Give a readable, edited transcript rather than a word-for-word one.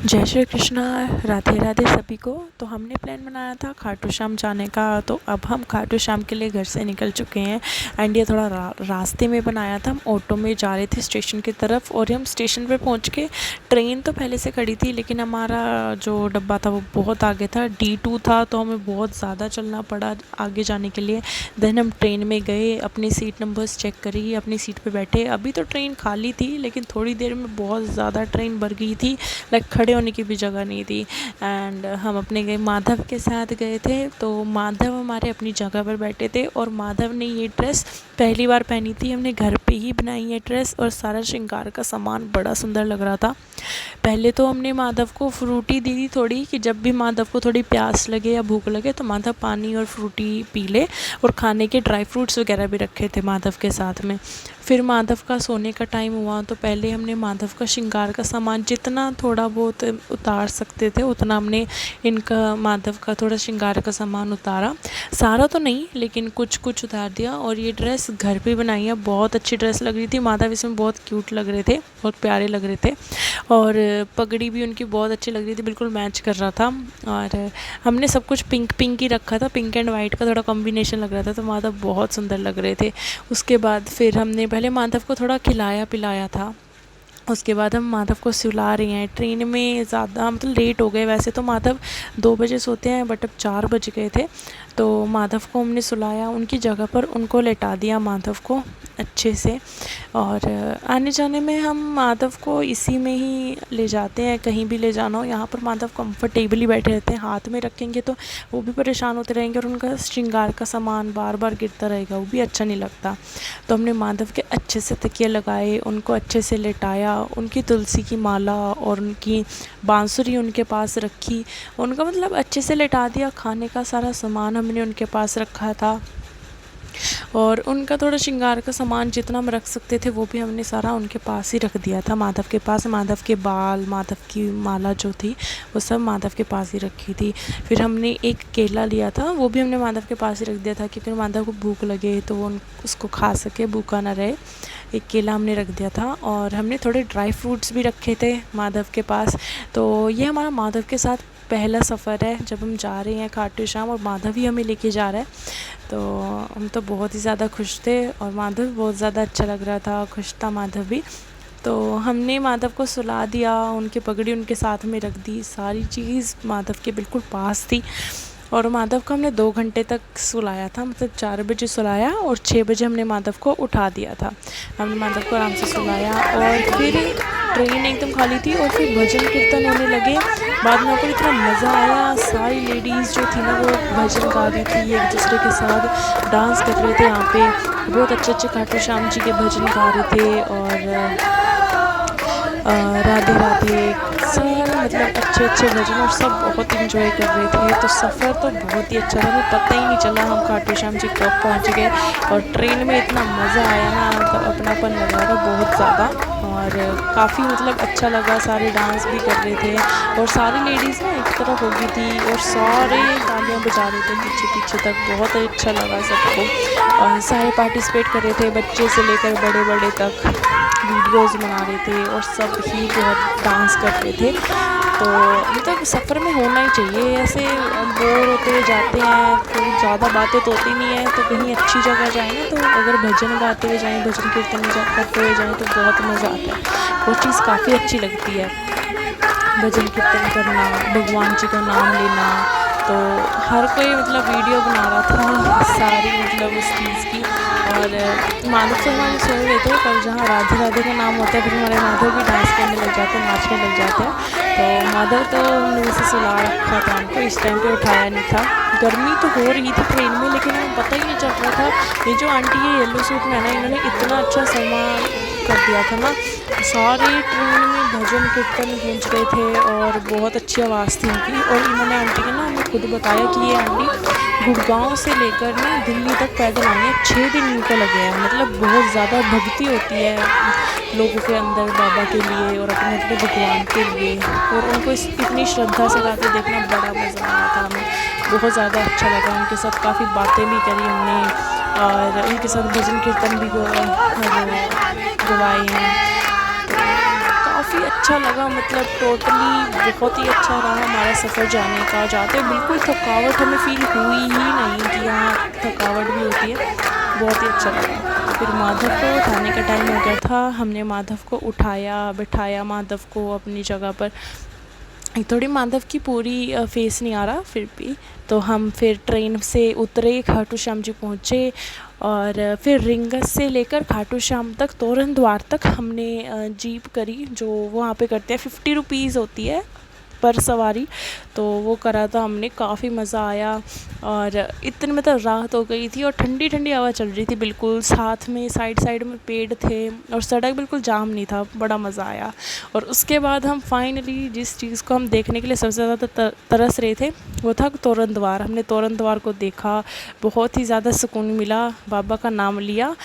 जय श्री कृष्णा। राधे राधे सभी को। तो हमने प्लान बनाया था खाटू श्याम जाने का, तो अब हम खाटू श्याम के लिए घर से निकल चुके हैं। एंड ये थोड़ा रास्ते में बनाया था, हम ऑटो में जा रहे थे स्टेशन की तरफ। और हम स्टेशन पे पहुंच के, ट्रेन तो पहले से खड़ी थी लेकिन हमारा जो डब्बा था वो बहुत आगे था, D2 था, तो हमें बहुत ज़्यादा चलना पड़ा आगे जाने के लिए। देन हम ट्रेन में गए, अपनी सीट नंबर्स चेक करी, अपनी सीट पे बैठे। अभी तो ट्रेन खाली थी लेकिन थोड़ी देर में बहुत ज़्यादा ट्रेन भर गई थी, लाइक खड़े होने की भी जगह नहीं थी। एंड हम अपने गए, माधव के साथ गए थे। तो माधव हमारे अपनी जगह पर बैठे थे और माधव ने ये ड्रेस पहली बार पहनी थी। हमने घर पे ही बनाई है ड्रेस और सारा श्रृंगार का सामान बड़ा सुंदर लग रहा था। पहले तो हमने माधव को फ्रूटी दी थी थोड़ी, कि जब भी माधव को थोड़ी प्यास लगे या भूख लगे तो माधव पानी और फ्रूटी पी ले। और खाने के ड्राई फ्रूट्स वगैरह भी रखे थे माधव के साथ में। फिर माधव का सोने का टाइम हुआ तो पहले हमने माधव का श्रृंगार का सामान जितना थोड़ा बहुत उतार सकते थे उतना हमने इनका माधव का थोड़ा श्रृंगार का सामान उतारा। सारा तो नहीं लेकिन कुछ कुछ उतार दिया। और ये ड्रेस घर पे बनाई है, बहुत अच्छी ड्रेस लग रही थी। माधव इसमें बहुत क्यूट लग रहे थे, बहुत प्यारे लग रहे थे। और पगड़ी भी उनकी बहुत अच्छी लग रही थी, बिल्कुल मैच कर रहा था। और हमने सब कुछ पिंक पिंक ही रखा था, पिंक एंड वाइट का थोड़ा कॉम्बिनेशन लग रहा था, तो माधव बहुत सुंदर लग रहे थे। उसके बाद फिर हमने पहले माधव को थोड़ा खिलाया पिलाया था। उसके बाद हम माधव को सुला रहे हैं। ट्रेन में ज़्यादा मतलब लेट हो गए, वैसे तो माधव 2 बजे सोते हैं बट अब 4 बज गए थे। तो माधव को हमने सुलाया, उनकी जगह पर उनको लेटा दिया माधव को अच्छे से। और आने जाने में हम माधव को इसी में ही ले जाते हैं, कहीं भी ले जाना हो। यहाँ पर माधव कंफर्टेबली बैठे रहते हैं, हाथ में रखेंगे तो वो भी परेशान होते रहेंगे और उनका श्रृंगार का सामान बार बार गिरता रहेगा, वो भी अच्छा नहीं लगता। तो हमने माधव के अच्छे से तकिए लगाए, उनको अच्छे से लेटाया, उनकी तुलसी की माला और उनकी बांसुरी उनके पास रखी, उनका मतलब अच्छे से लेटा दिया। खाने का सारा सामान हमने उनके पास रखा था और उनका थोड़ा श्रृंगार का सामान जितना हम रख सकते थे वो भी हमने सारा उनके पास ही रख दिया था। माधव के पास माधव के बाल, माधव की माला जो थी वो सब माधव के पास ही रखी थी। फिर हमने एक केला लिया था, वो भी हमने माधव के पास ही रख दिया था क्योंकि माधव को भूख लगे तो वो उसको खा सके, भूखा ना रहे। एक केला हमने रख दिया था और हमने थोड़े ड्राई फ्रूट्स भी रखे थे माधव के पास। तो ये हमारा माधव के साथ पहला सफ़र है जब हम जा रहे हैं खाटू श्याम, और माधव ही हमें लेके जा रहा है। तो हम तो बहुत ही ज़्यादा खुश थे और माधव बहुत ज़्यादा अच्छा लग रहा था, खुश था माधव भी। तो हमने माधव को सुला दिया, उनकी पगड़ी उनके साथ में रख दी, सारी चीज़ माधव के बिल्कुल पास थी। और माधव को हमने 2 घंटे तक सुलाया था, मतलब 4 बजे सुलाया और 6 बजे हमने माधव को उठा दिया था। हमने माधव को आराम से सुलाया और फिर ट्रेन एकदम खाली थी और फिर भजन कीर्तन होने लगे। बाद में आपको इतना मज़ा आया, सारी लेडीज़ जो थी ना वो भजन गा रही थी, एक दूसरे के साथ डांस कर रहे थे। यहाँ पे बहुत अच्छे अच्छे खाटू श्याम जी के भजन गा रहे थे और राधे राधे सब मतलब अच्छे अच्छे भजन और सब बहुत इंजॉय कर रहे थे। तो सफ़र तो बहुत ही अच्छा था, हमें पता ही नहीं चला हम खाटू श्याम जी कब पहुँच गए। और ट्रेन में इतना मज़ा आया ना, मतलब अपनापन लगा था बहुत ज़्यादा। और काफ़ी मतलब अच्छा लगा, सारे डांस भी कर रहे थे और सारी लेडीज़ ना एक तरफ हो गई थी और सारे तालियां बजा रहे थे पीछे पीछे तक। बहुत अच्छा लगा सबको और सारे पार्टिसिपेट कर रहे थे, बच्चे से लेकर बड़े बड़े तक वीडियोस बना रहे थे और सब ही बहुत डांस कर रहे थे। तो मतलब सफ़र में होना ही चाहिए, ऐसे बोर होते जाते हैं तो ज़्यादा बातें तो होती नहीं है। तो कहीं अच्छी जगह जाए ना, तो अगर भजन गाते हुए जाएँ, भजन कीर्तन करते हुए जाएँ तो बहुत मज़ा आता है, वो चीज़ काफ़ी अच्छी लगती है। भजन कीर्तन करना, भगवान जी का नाम लेना, तो हर कोई मतलब वीडियो बना रहा था सारी मतलब उस चीज़ की। और माधव तो हमारे सो रहे थे, पर जहाँ राधे राधे का नाम होता है फिर हमारे माधव भी डांस करने लग जाते हैं, नाचने लग जाते हैं। तो माधव तो हमने जैसे सुला रखा था, हमको इस टाइम पे उठाया नहीं था। गर्मी तो हो रही थी ट्रेन में लेकिन हमें पता ही नहीं चल रहा था। ये जो आंटी है येलो सूट में है ना, इन्होंने इतना अच्छा सामान कर दिया था ना, सारे ट्रेन में भजन कीर्तन गूंज गए थे और बहुत अच्छी आवाज़ थी इनकी। और इन्होंने आंटी ने ना हमें खुद बताया कि ये आंटी गुड़गांव से लेकर ना दिल्ली तक पैदल आई है, 6 दिन इनको लगे हैं। मतलब बहुत ज़्यादा भक्ति होती है लोगों के अंदर बाबा के लिए और अपने अपने भगवान के लिए, और उनको इतनी श्रद्धा से गाते देखना बड़ा मज़ा आया था हमें, बहुत ज़्यादा अच्छा लगा। उनके साथ काफ़ी बातें भी करी हमने और उनके साथ भजन कीर्तन भी गवाए हैं। काफ़ी अच्छा लगा, मतलब टोटली बहुत ही अच्छा रहा हमारा सफ़र जाने का। जाते बिल्कुल थकावट हमें फ़ील हुई ही नहीं कि हाँ थकावट भी होती है, बहुत ही अच्छा लगा। फिर माधव को उठाने का टाइम हो गया था, हमने माधव को उठाया, बिठाया माधव को अपनी जगह पर। थोड़ी माधव की पूरी फेस नहीं आ रहा फिर भी। तो हम फिर ट्रेन से उतरे, खाटू श्याम जी पहुँचे और फिर रिंगस से लेकर खाटू श्याम तक, तोरण द्वार तक हमने जीप करी, जो वहाँ पे करते हैं 50 रुपीज़ होती है पर सवारी। तो वो करा था हमने, काफ़ी मज़ा आया। और इतनी मतलब रात हो गई थी और ठंडी ठंडी हवा चल रही थी बिल्कुल, साथ में साइड साइड में पेड़ थे और सड़क बिल्कुल जाम नहीं था, बड़ा मज़ा आया। और उसके बाद हम फाइनली जिस चीज़ को हम देखने के लिए सबसे ज़्यादा तरस रहे थे वो था तोरण द्वार। हमने तोरण द्वार को देखा, बहुत ही ज़्यादा सुकून मिला, बाबा का नाम लिया।